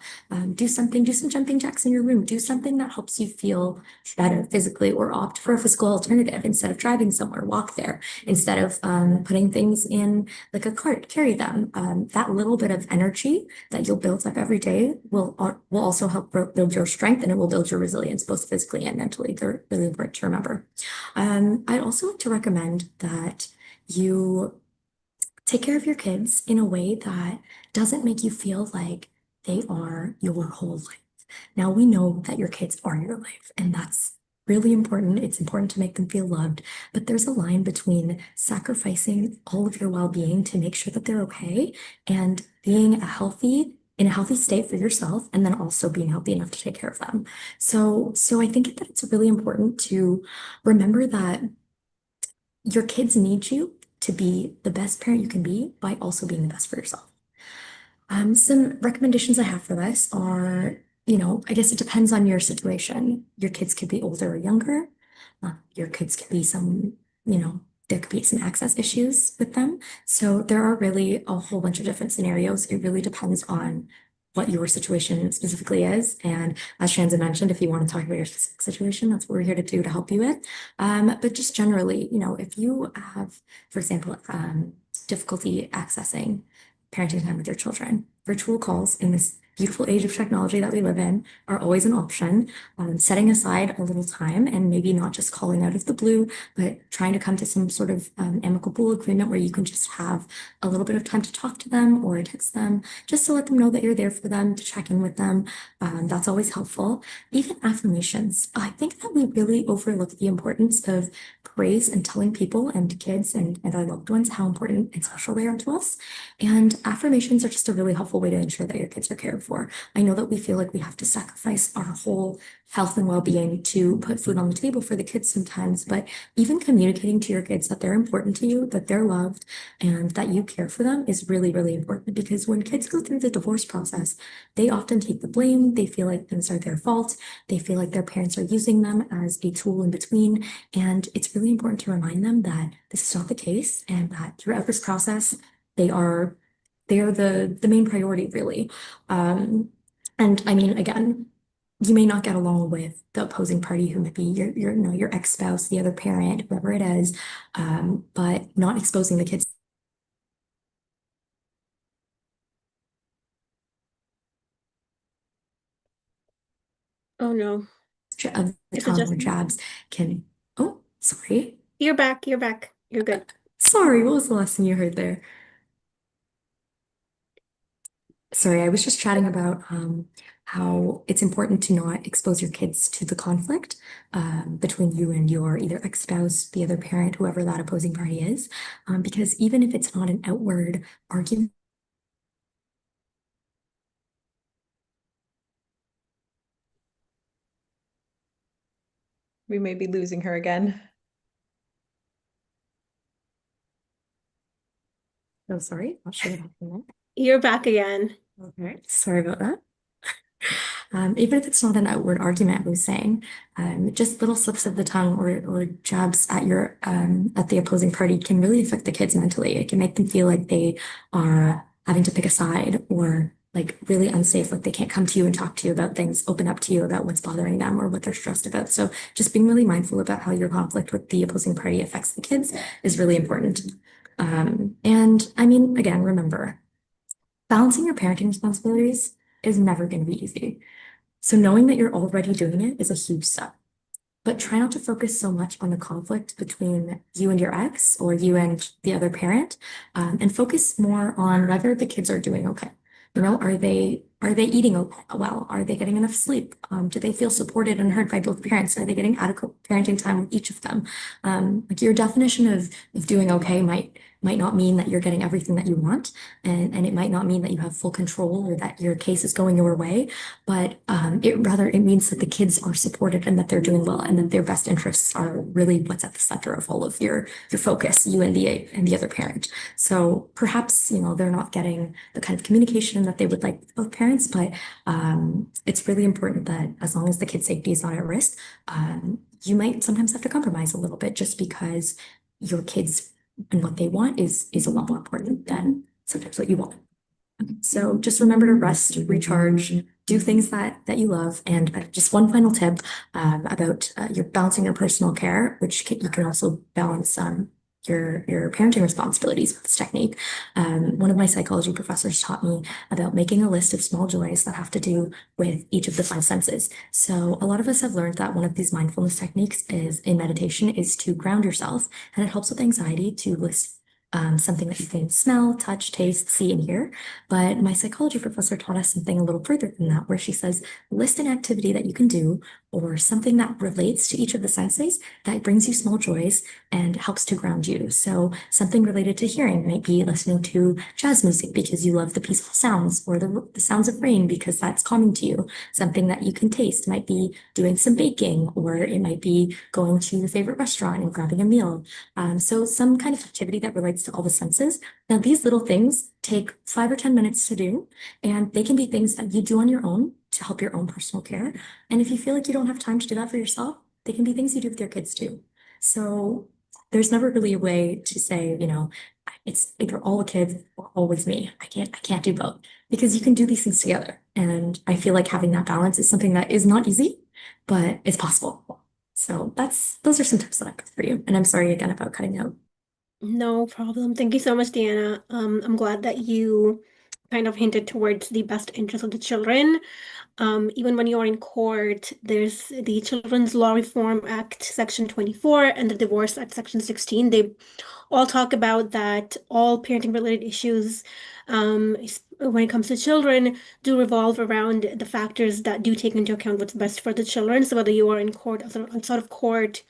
Speaker 4: do something, do some jumping jacks in your room, do something that helps you feel better physically, or opt for a physical alternative. Instead of driving somewhere, walk there. Instead of putting things in like a cart, carry them. That little bit of energy that you'll build up every day will also help build your strength, and it will build your resilience, both physically and mentally. They're really important to remember. I'd also like to recommend that you take care of your kids in a way that doesn't make you feel like they are your whole life. Now, we know that your kids are your life, and that's really important. It's important to make them feel loved, but there's a line between sacrificing all of your well-being to make sure that they're okay and being in a healthy state for yourself, and then also being healthy enough to take care of them. So I think that it's really important to remember that your kids need you to be the best parent you can be by also being the best for yourself. Some recommendations I have for this are, I guess it depends on your situation. Your kids could be older or younger. Your kids could be there could be some access issues with them. So there are really a whole bunch of different scenarios. It really depends on what your situation specifically is. And as Shanza mentioned, if you want to talk about your specific situation, that's what we're here to do to help you with. But just generally, if you have, for example, difficulty accessing parenting time with your children, virtual calls in this beautiful age of technology that we live in are always an option. Setting aside a little time and maybe not just calling out of the blue, but trying to come to some sort of amicable agreement where you can just have a little bit of time to talk to them or text them, just to let them know that you're there for them, to check in with them. That's always helpful. Even affirmations. I think that we really overlook the importance of praise and telling people and kids and our loved ones how important and special they are to us. And affirmations are just a really helpful way to ensure that your kids are cared for. I know that we feel like we have to sacrifice our whole health and well-being to put food on the table for the kids sometimes, but even communicating to your kids that they're important to you, that they're loved, and that you care for them is really, really important, because when kids go through the divorce process, they often take the blame. They feel like things are their fault. They feel like their parents are using them as a tool in between. And it's really important to remind them that this is not the case, and that throughout this process, they are the main priority, really. Um, and I mean, again, you may not get along with the opposing party, who might be your ex-spouse, the other parent, whoever it is, but not exposing the kids
Speaker 1: Oh no.
Speaker 4: of the
Speaker 1: It's
Speaker 4: tongue or
Speaker 1: adjusting.
Speaker 4: jabs can. Oh, sorry.
Speaker 1: You're back. You're back. You're good.
Speaker 4: Sorry, what was the last thing you heard there? Sorry, I was just chatting about how it's important to not expose your kids to the conflict between you and your either ex-spouse, the other parent, whoever that opposing party is, because even if it's not an outward argument,
Speaker 2: We may be losing her again.
Speaker 4: oh, sorry, not sure what happened
Speaker 1: You're back again.
Speaker 4: there. Okay, sorry about that. Even if it's not an outward argument, I was saying, just little slips of the tongue or jabs at your at the opposing party can really affect the kids mentally. It can make them feel like they are having to pick a side or like really unsafe, like they can't come to you and talk to you about things, open up to you about what's bothering them or what they're stressed about. So just being really mindful about how your conflict with the opposing party affects the kids is really important. And I mean, again, remember, balancing your parenting responsibilities is never going to be easy. So knowing that you're already doing it is a huge step. But try not to focus so much on the conflict between you and your ex or you and the other parent, and focus more on whether the kids are doing okay. You know, are they eating well? Are they getting enough sleep? Do they feel supported and heard by both parents? Are they getting adequate parenting time with each of them? Like your definition of doing okay might not mean that you're getting everything that you want, and it might not mean that you have full control or that your case is going your way, but it means that the kids are supported and that they're doing well and that their best interests are really what's at the center of all of your focus, you and the other parent. So perhaps, you know, they're not getting the kind of communication that they would like with both parents, but it's really important that as long as the kid's safety is not at risk, you might sometimes have to compromise a little bit just because your kids and what they want is a lot more important than sometimes what you want. So just remember to rest, recharge, do things that you love. And just one final tip about your balancing your personal care, which you can also balance your parenting responsibilities with this technique. One of my psychology professors taught me about making a list of small joys that have to do with each of the five senses. So a lot of us have learned that one of these mindfulness techniques is in meditation is to ground yourself, and it helps with anxiety to list something that you can smell, touch, taste, see, and hear. But my psychology professor taught us something a little further than that, where she says, list an activity that you can do or something that relates to each of the senses that brings you small joys and helps to ground you. So something related to hearing might be listening to jazz music because you love the peaceful sounds, or the sounds of rain because that's calming to you. Something that you can taste might be doing some baking, or it might be going to your favorite restaurant and grabbing a meal. So some kind of activity that relates to all the senses. Now, these little things take 5 or 10 minutes to do, and they can be things that you do on your own to help your own personal care. And if you feel like you don't have time to do that for yourself, they can be things you do with your kids too. So there's never really a way to say, you know, it's either all the kids or always me. I can't do both because you can do these things together. And I feel like having that balance is something that is not easy, but it's possible. So those are some tips that I've got for you. And I'm sorry again about cutting out.
Speaker 1: No problem. Thank you so much, Deanna. I'm glad that you kind of hinted towards the best interest of the children. Even when you're in court, there's the Children's Law Reform Act, Section 24, and the Divorce Act, Section 16. They all talk about that all parenting related issues, when it comes to children, do revolve around the factors that do take into account what's best for the children. So whether you are in court, outside of court,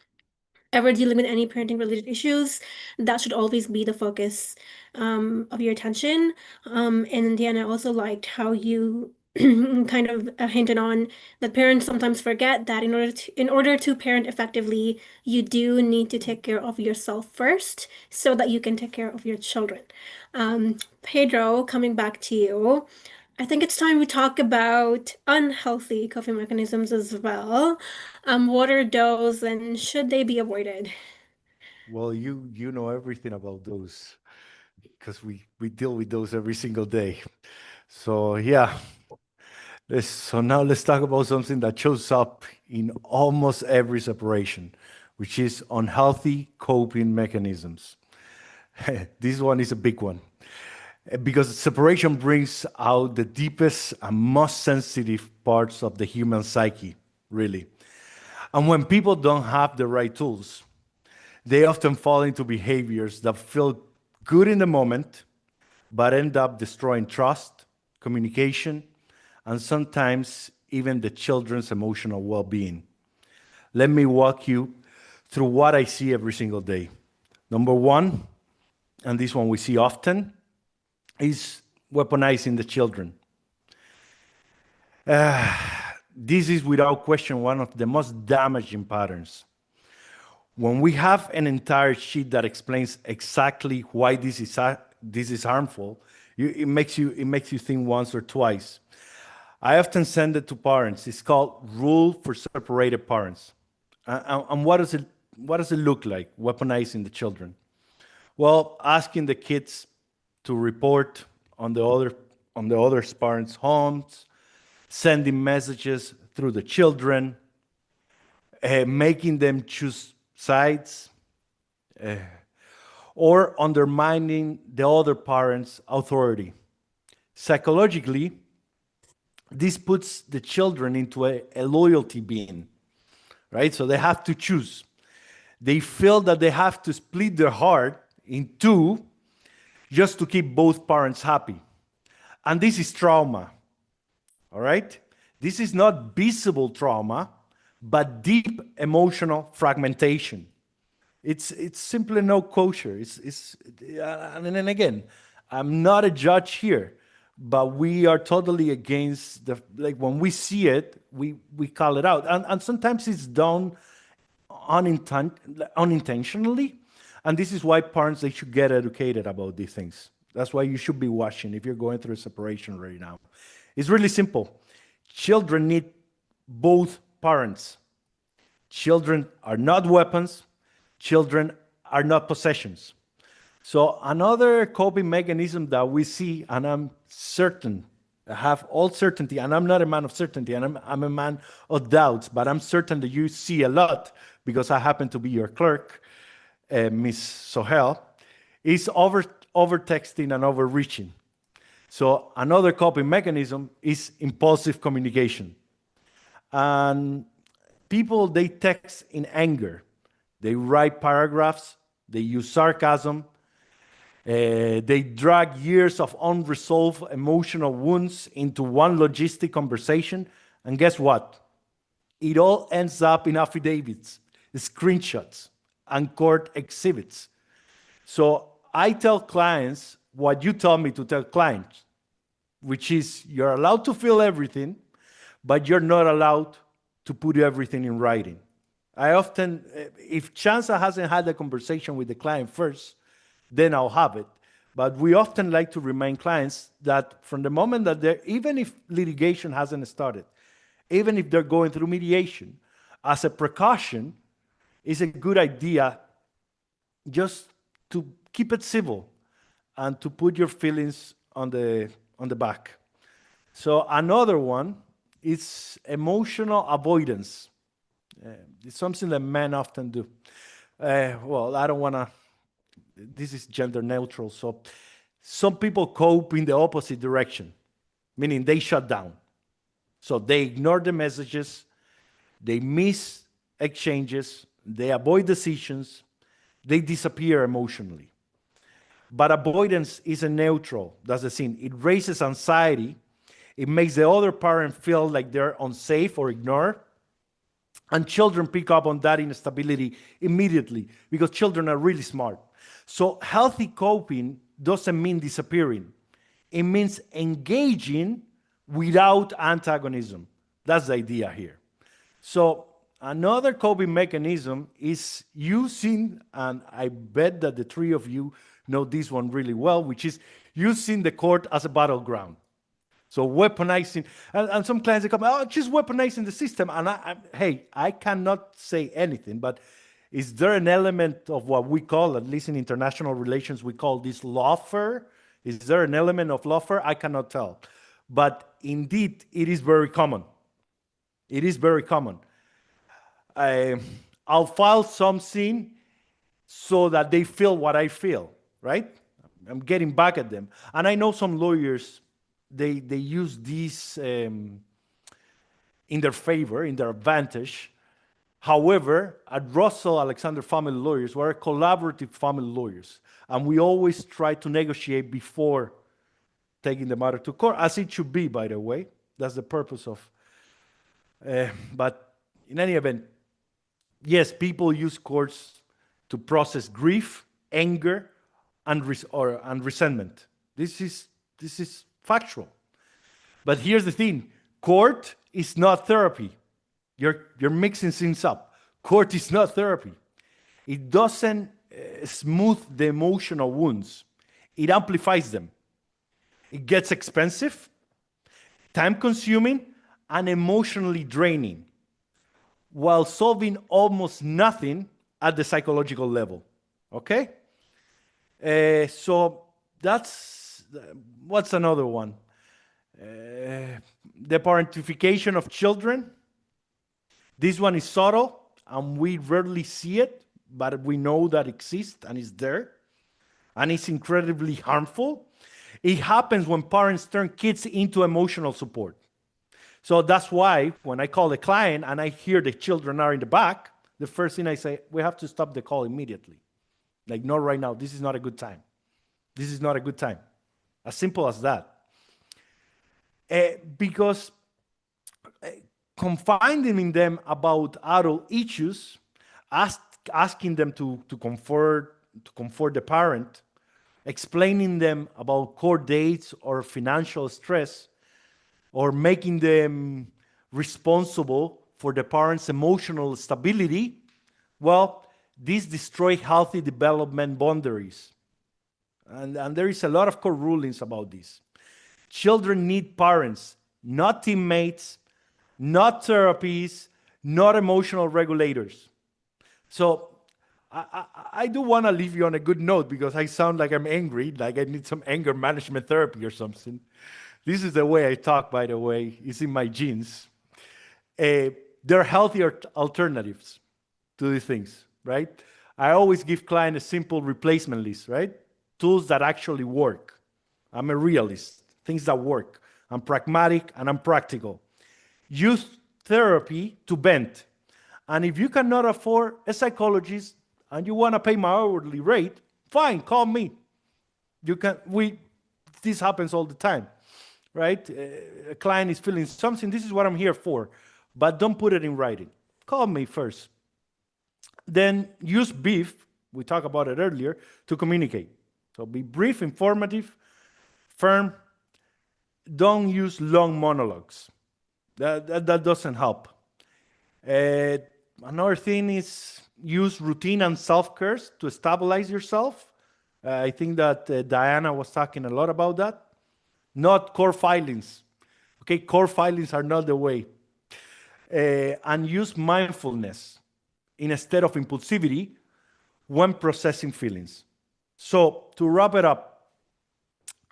Speaker 1: ever dealing with any parenting related issues, that should always be the focus of your attention. And Indiana also liked how you kind of hinted on that parents sometimes forget that in order to parent effectively, you do need to take care of yourself first so that you can take care of your children. Pedro, coming back to you. I think it's time we talk about unhealthy coping mechanisms as well. What are those and should they be avoided?
Speaker 3: Well, you know everything about those because we deal with those every single day. So yeah, so now let's talk about something that shows up in almost every separation, which is unhealthy coping mechanisms. This one is a big one because separation brings out the deepest and most sensitive parts of the human psyche, really. And when people don't have the right tools, they often fall into behaviors that feel good in the moment, but end up destroying trust, communication, and sometimes even the children's emotional well-being. Let me walk you through what I see every single day. Number one, and this one we see often, is weaponizing the children. This is without question one of the most damaging patterns. When we have an entire sheet that explains exactly why this is harmful, it makes you think once or twice. I often send it to parents. It's called Rule for Separated Parents. And what does it look like, weaponizing the children? Well, asking the kids to report on the other parents' homes, sending messages through the children, making them choose sides, or undermining the other parent's authority. Psychologically, this puts the children into a loyalty being, right? So they have to choose. They feel that they have to split their heart in two just to keep both parents happy. And this is trauma, all right? This is not visible trauma, but deep emotional fragmentation. It's simply no kosher. And then again, I'm not a judge here, but we are totally against the, like, when we see it, we call it out, and sometimes it's done unintentionally, and this is why parents, they should get educated about these things. That's why you should be watching if you're going through a separation right now. It's really simple. Children need both parents. Children are not weapons. Children are not possessions. So another coping mechanism that we see, and I'm certain, I have all certainty, and I'm not a man of certainty, and I'm a man of doubts, but I'm certain that you see a lot because I happen to be your clerk, Miss Sohel, is over texting and overreaching. So another coping mechanism is impulsive communication. And people, they text in anger. They write paragraphs, they use sarcasm, they drag years of unresolved emotional wounds into one logistic conversation. And guess what? It all ends up in affidavits, screenshots, and court exhibits. So I tell clients what you tell me to tell clients, which is you're allowed to feel everything, but you're not allowed to put everything in writing. I often, if Chansa hasn't had a conversation with the client first, then I'll have it. But we often like to remind clients that from the moment that they're, even if litigation hasn't started, even if they're going through mediation, as a precaution, it's a good idea just to keep it civil and to put your feelings on the back. So another one is emotional avoidance. It's something that men often do. Well, I don't want to, this is gender neutral. So some people cope in the opposite direction, meaning they shut down. So they ignore the messages, they miss exchanges, they avoid decisions, they disappear emotionally. But avoidance isn't neutral. That's the thing. It raises anxiety. It makes the other parent feel like they're unsafe or ignored. And children pick up on that instability immediately because children are really smart. So healthy coping doesn't mean disappearing. It means engaging without antagonism. That's the idea here. So another coping mechanism is using, and I bet that the three of you know this one really well, which is using the court as a battleground. So weaponizing, and some clients, they come, oh, just weaponizing the system. And hey, I cannot say anything, but is there an element of what we call, at least in international relations, we call this lawfare? Is there an element of lawfare? I cannot tell. But indeed, it is very common. It is very common. I'll file something so that they feel what I feel, right? I'm getting back at them. And I know some lawyers, they use this in their favor, in their advantage. However, at Russell Alexander Family Lawyers, we're collaborative family lawyers, and we always try to negotiate before taking the matter to court, as it should be, by the way. That's the purpose of. But in any event, yes, people use courts to process grief, anger, and resentment. This is factual. But here's the thing: court is not therapy. You're mixing things up. Court is not therapy. It doesn't smooth the emotional wounds. It amplifies them. It gets expensive, time consuming, and emotionally draining, while solving almost nothing at the psychological level. Okay? So that's what's another one? The parentification of children. This one is subtle, and we rarely see it, but we know that it exists and is there, and it's incredibly harmful. It happens when parents turn kids into emotional support. So that's why when I call a client and I hear the children are in the back, the first thing I say, we have to stop the call immediately. Like, not right now. This is not a good time. This is not a good time. As simple as that. Because confining them about adult issues, asking them to comfort the parent, explaining them about court dates or financial stress, or making them responsible for the parent's emotional stability, well, this destroys healthy development boundaries. And there is a lot of court rulings about this. Children need parents, not teammates, not therapies, not emotional regulators. So I do want to leave you on a good note, because I sound like I'm angry, like I need some anger management therapy or something. This is the way I talk, by the way. It's in my genes. There are healthier alternatives to these things, right? I always give clients a simple replacement list, right? Tools that actually work. I'm a realist, things that work. I'm pragmatic and I'm practical. Use therapy to vent. And if you cannot afford a psychologist and you want to pay my hourly rate, fine, call me. This happens all the time, right? A client is feeling something, this is what I'm here for, but don't put it in writing. Call me first. Then use brief, we talked about it earlier, to communicate. So be brief, informative, firm. Don't use long monologues. That doesn't help. Another thing is use routine and self-care to stabilize yourself. I think that Diana was talking a lot about that. Not core filings. Okay, core filings are not the way. And use mindfulness instead of impulsivity when processing feelings. So to wrap it up,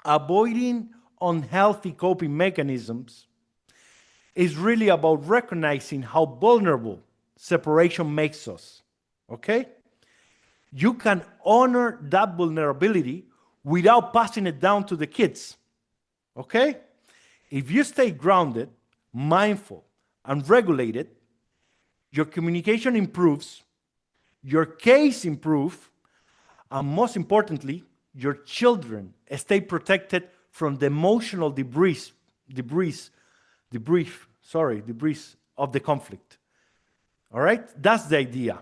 Speaker 3: avoiding unhealthy coping mechanisms is really about recognizing how vulnerable separation makes us. Okay? You can honor that vulnerability without passing it down to the kids. Okay? If you stay grounded, mindful, and regulated, your communication improves, your case improves, and most importantly, your children stay protected from the emotional debris of the conflict. All right? That's the idea,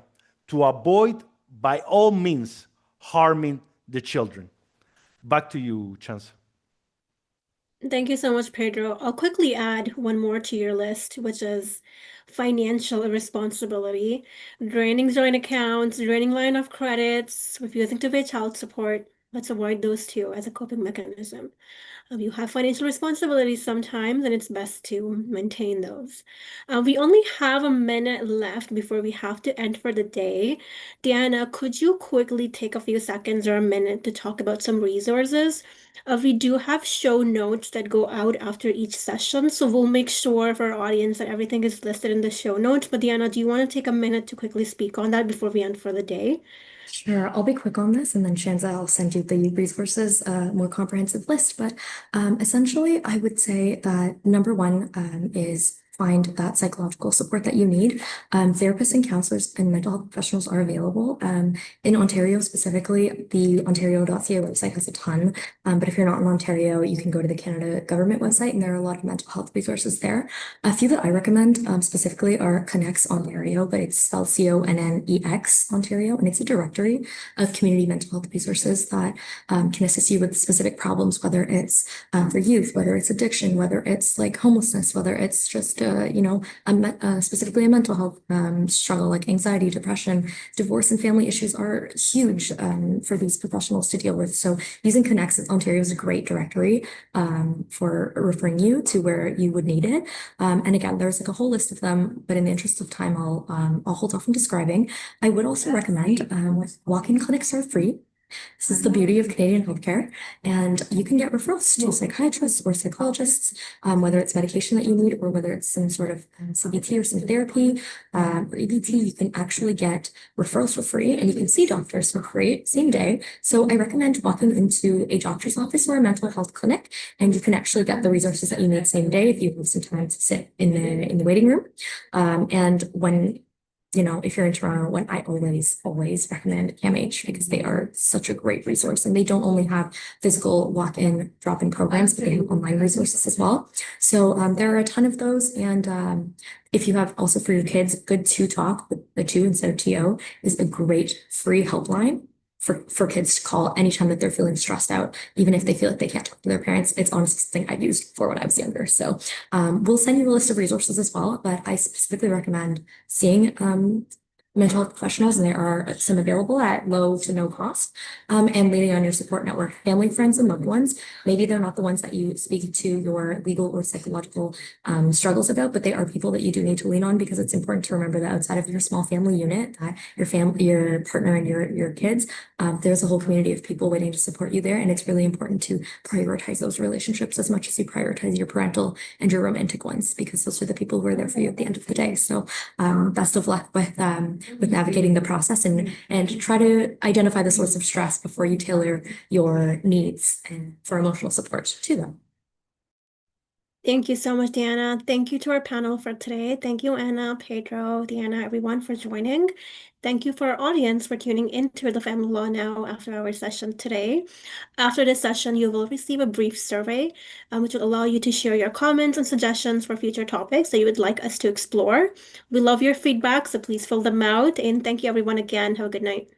Speaker 3: to avoid, by all means, harming the children. Back to you, Chance.
Speaker 1: Thank you so much, Pedro. I'll quickly add one more to your list, which is financial irresponsibility, draining joint accounts, draining line of credits, refusing to pay child support. Let's avoid those two as a coping mechanism. You have financial responsibilities sometimes, and it's best to maintain those. We only have a minute left before we have to end for the day. Diana, could you quickly take a few seconds or a minute to talk about some resources? We do have show notes that go out after each session, so we'll make sure for our audience that everything is listed in the show notes. But Diana, do you want to take a minute to quickly speak on that before we end for the day?
Speaker 4: Sure, I'll be quick on this, and then Shanza, I'll send you the resources, more comprehensive list. But essentially, I would say that number one is find that psychological support that you need. Therapists and counselors and mental health professionals are available. In Ontario specifically, the ontario.ca website has a ton. But if you're not in Ontario, you can go to the Canada government website, and there are a lot of mental health resources there. A few that I recommend specifically are Connects Ontario, but it's spelled CONNEX Ontario, and it's a directory of community mental health resources that can assist you with specific problems, whether it's for youth, whether it's addiction, whether it's like homelessness, whether it's just specifically a mental health struggle like anxiety, depression, divorce, and family issues are huge for these professionals to deal with. So using Connects Ontario is a great directory for referring you to where you would need it. And again, there's like a whole list of them, but in the interest of time, I'll hold off from describing. I would also recommend walk-in clinics are free. This is the beauty of Canadian healthcare, and you can get referrals to psychiatrists or psychologists, whether it's medication that you need or whether it's some sort of CBT or some therapy or EBT. You can actually get referrals for free, and you can see doctors for free same day. So I recommend walking into a doctor's office or a mental health clinic, and you can actually get the resources that you need same day if you have some time to sit in the waiting room. And when if you're in Toronto, when I always recommend CAMH because they are such a great resource, and they don't only have physical walk-in, drop-in programs, but they have online resources as well. So there are a ton of those, and if you have also for your kids, Good to Talk with the two instead of TO is a great free helpline for kids to call anytime that they're feeling stressed out, even if they feel like they can't talk to their parents. It's honestly something I used for when I was younger. So we'll send you a list of resources as well, but I specifically recommend seeing mental health professionals, and there are some available at low to no cost, and leaning on your support network, family, friends, and loved ones. Maybe they're not the ones that you speak to your legal or psychological struggles about, but they are people that you do need to lean on, because it's important to remember that outside of your small family unit, that your family, your partner, and your kids, there's a whole community of people waiting to support you there, and it's really important to prioritize those relationships as much as you prioritize your parental and your romantic ones, because those are the people who are there for you at the end of the day. So best of luck with navigating the process, and try to identify the source of stress before you tailor your needs and for emotional support to them.
Speaker 1: Thank you so much, Deanna. Thank you to our panel for today. Thank you, Anna, Pedro, Deanna, everyone for joining. Thank you for our audience for tuning into the Family Law Now after our session today. After this session, you will receive a brief survey, which will allow you to share your comments and suggestions for future topics that you would like us to explore. We love your feedback, so please fill them out. And thank you, everyone, again. Have a good night.